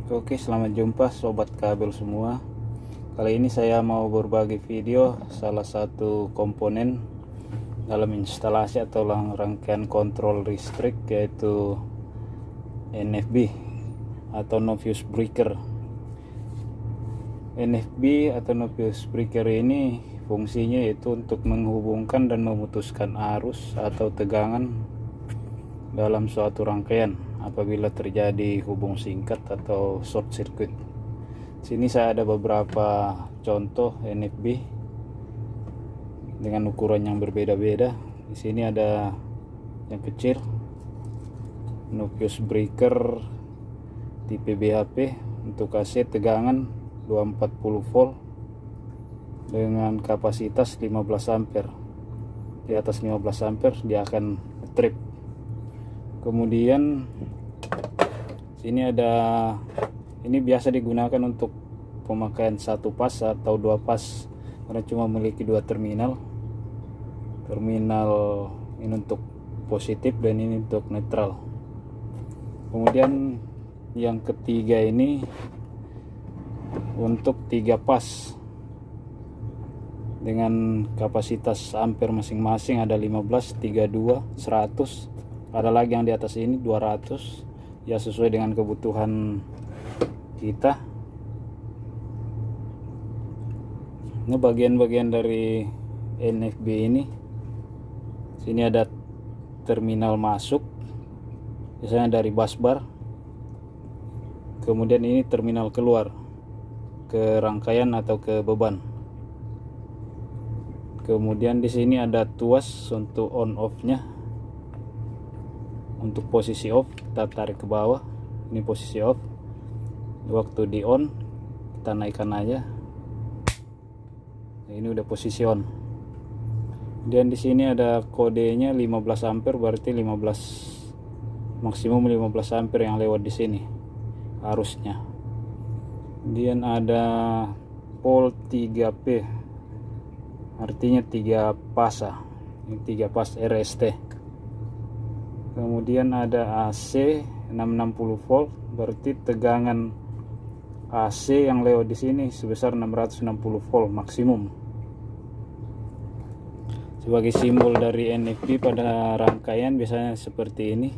Oke, selamat jumpa sobat kabel semua. Kali ini saya mau berbagi video salah satu komponen dalam instalasi atau rangkaian kontrol listrik, yaitu NFB atau no fuse breaker. NFB atau no fuse breaker ini fungsinya yaitu untuk menghubungkan dan memutuskan arus atau tegangan dalam suatu rangkaian apabila terjadi hubung singkat atau short circuit. Sini saya ada beberapa contoh NFB dengan ukuran yang berbeda-beda. Di sini ada yang kecil, no fuse breaker tipe BHP untuk AC tegangan 240 volt dengan kapasitas 15 ampere. Di atas 15 ampere dia akan trip. Kemudian sini ada, ini biasa digunakan untuk pemakaian satu pas atau dua pas karena cuma memiliki dua terminal ini untuk positif dan ini untuk netral. Kemudian yang ketiga ini untuk tiga pas dengan kapasitas ampere masing-masing, ada 15, 32, 100. Ada lagi yang di atas ini 200, ya sesuai dengan kebutuhan kita. Ini bagian-bagian dari NFB ini. Sini ada terminal masuk, biasanya dari busbar. Kemudian ini terminal keluar ke rangkaian atau ke beban. Kemudian di sini ada tuas untuk on off-nya. Untuk posisi off kita tarik ke bawah, ini posisi off. Waktu di on kita naikkan aja, ini udah posisi on. Dan di sini ada kodenya 15 ampere, berarti 15 maksimum 15 ampere yang lewat di sini arusnya. Kemudian ada pol 3P, artinya 3 pasa, ini 3 pas RST. Kemudian ada AC 660 volt, berarti tegangan AC yang lewat di sini sebesar 660 volt maksimum. Sebagai simbol dari NFB pada rangkaian biasanya seperti ini.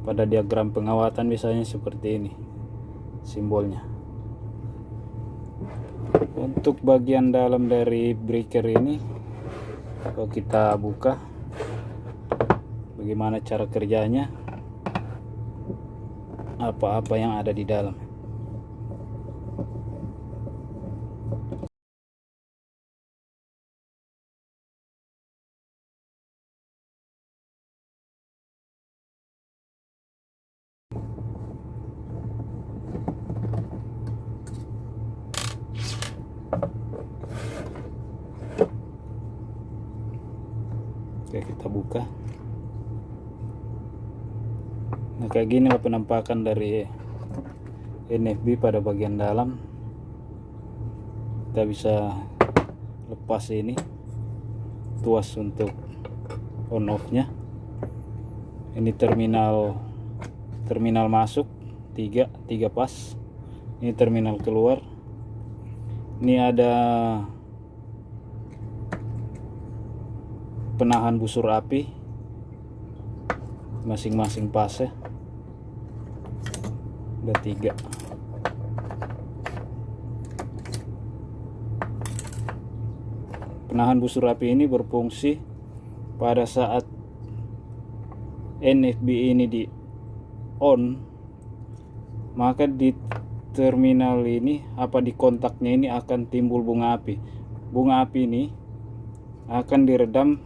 Pada diagram pengawatan biasanya seperti ini simbolnya. Untuk bagian dalam dari breaker ini, kalau kita buka, bagaimana cara kerjanya, apa-apa yang ada di dalam. Oke, kita buka. Nah, kayak gini penampakan dari NFB pada bagian dalam. Kita bisa lepas ini tuas untuk on off nya. Ini terminal masuk 3 pas. Ini terminal keluar. Ini ada penahan busur api masing-masing pas ya. Ada 3. Penahan busur api ini berfungsi pada saat NFB ini di on, maka di terminal ini di kontaknya ini akan timbul bunga api. Bunga api ini akan diredam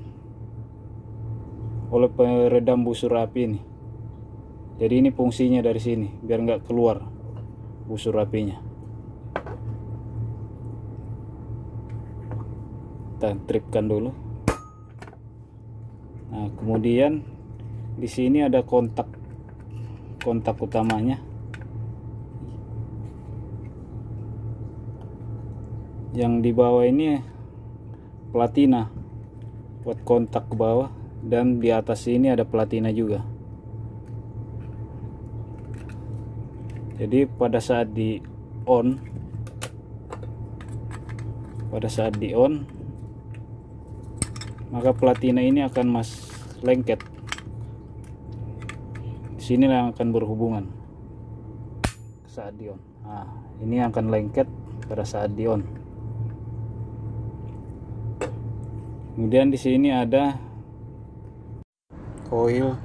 oleh peredam busur api ini. Jadi ini fungsinya dari sini, biar nggak keluar busur apinya. Kita tripkan dulu. Nah, kemudian di sini ada kontak utamanya. Yang di bawah ini platina buat kontak ke bawah, dan di atas ini ada platina juga. Jadi pada saat di on maka platina ini akan lengket. Sinilah yang akan berhubungan saat di on. Nah, ini akan lengket pada saat di on. Kemudian di sini ada coil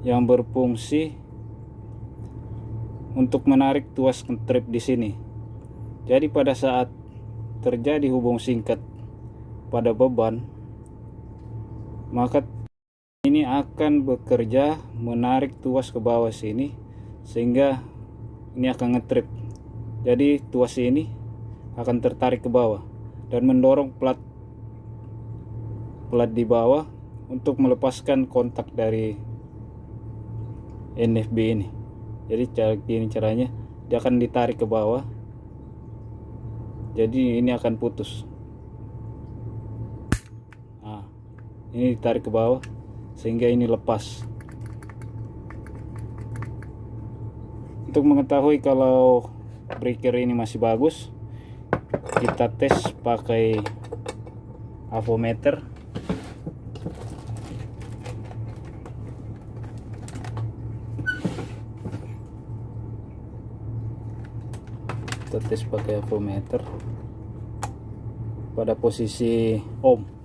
yang berfungsi untuk menarik tuas trip di sini. Jadi pada saat terjadi hubung singkat pada beban, maka ini akan bekerja menarik tuas ke bawah sini sehingga ini akan ngetrip. Jadi tuas ini akan tertarik ke bawah dan mendorong plat di bawah untuk melepaskan kontak dari NFB ini. Jadi ini caranya, dia akan ditarik ke bawah. Jadi ini akan putus. Nah, ini ditarik ke bawah sehingga ini lepas. Untuk mengetahui kalau breaker ini masih bagus, kita tes pakai avometer. Kita tes pakai avometer pada posisi ohm.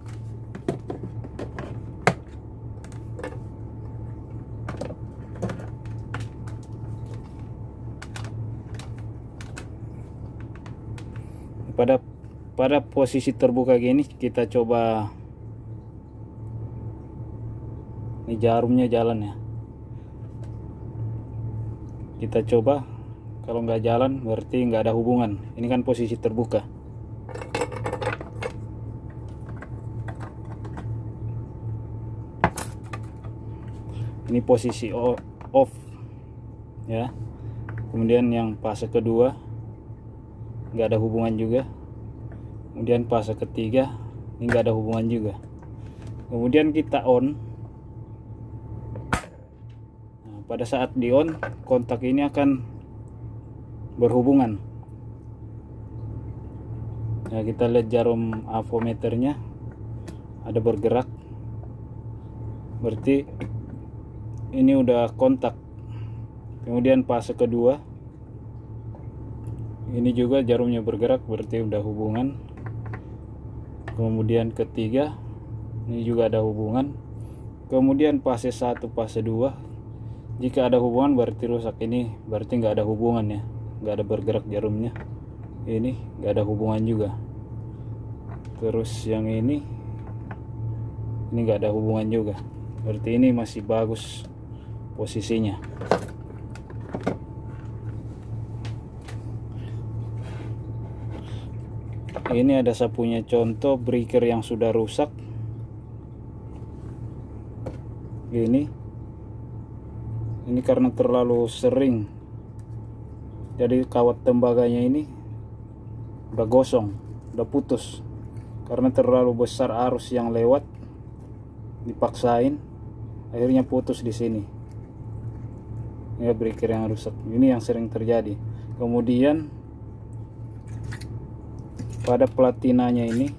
Pada posisi terbuka gini kita coba, ini jarumnya jalan ya, kita coba. Kalau nggak jalan berarti nggak ada hubungan. Ini kan posisi terbuka. Ini posisi off ya. Kemudian yang fase kedua nggak ada hubungan juga. Kemudian fase ketiga ini nggak ada hubungan juga. Kemudian kita on. Nah, pada saat di on, kontak ini akan berhubungan. Nah, kita lihat jarum avometernya ada bergerak, berarti ini udah kontak. Kemudian fase kedua ini juga jarumnya bergerak, berarti udah hubungan. Kemudian ketiga ini juga ada hubungan. Kemudian fase 1, fase 2, jika ada hubungan berarti rusak. Ini berarti nggak ada hubungan ya, nggak ada bergerak jarumnya. Ini nggak ada hubungan juga. Terus yang ini nggak ada hubungan juga, berarti ini masih bagus posisinya. Ini ada saya punya contoh breaker yang sudah rusak. Ini karena terlalu sering, jadi kawat tembaganya ini udah gosong, udah putus karena terlalu besar arus yang lewat, dipaksain akhirnya putus di sini. Ini breaker yang rusak, ini yang sering terjadi. Kemudian pada platinanya ini,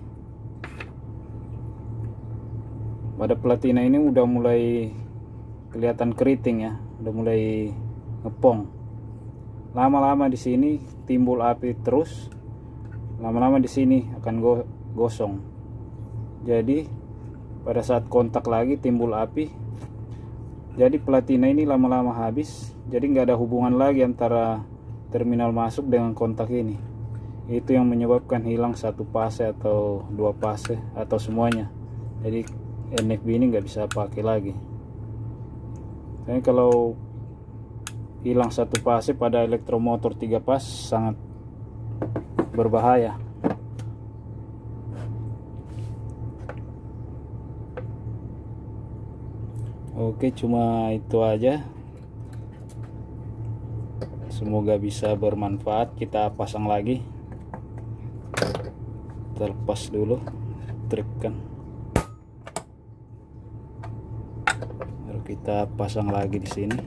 udah mulai kelihatan keriting ya, udah mulai ngepong. Lama-lama di sini timbul api terus, lama-lama di sini akan gosong. Jadi pada saat kontak lagi timbul api, jadi platina ini lama-lama habis, jadi nggak ada hubungan lagi antara terminal masuk dengan kontak ini. Itu yang menyebabkan hilang satu fase atau dua fase atau semuanya. Jadi NFB ini nggak bisa pakai lagi. Jadi kalau hilang satu fase pada elektromotor 3 fase sangat berbahaya. Oke, cuma itu aja. Semoga bisa bermanfaat. Kita pasang lagi. Kita lepas dulu, tripkan. Baru kita pasang lagi di sini.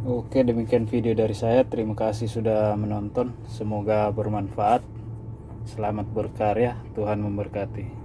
Oke, demikian video dari saya. Terima kasih sudah menonton. Semoga bermanfaat. Selamat berkarya. Tuhan memberkati.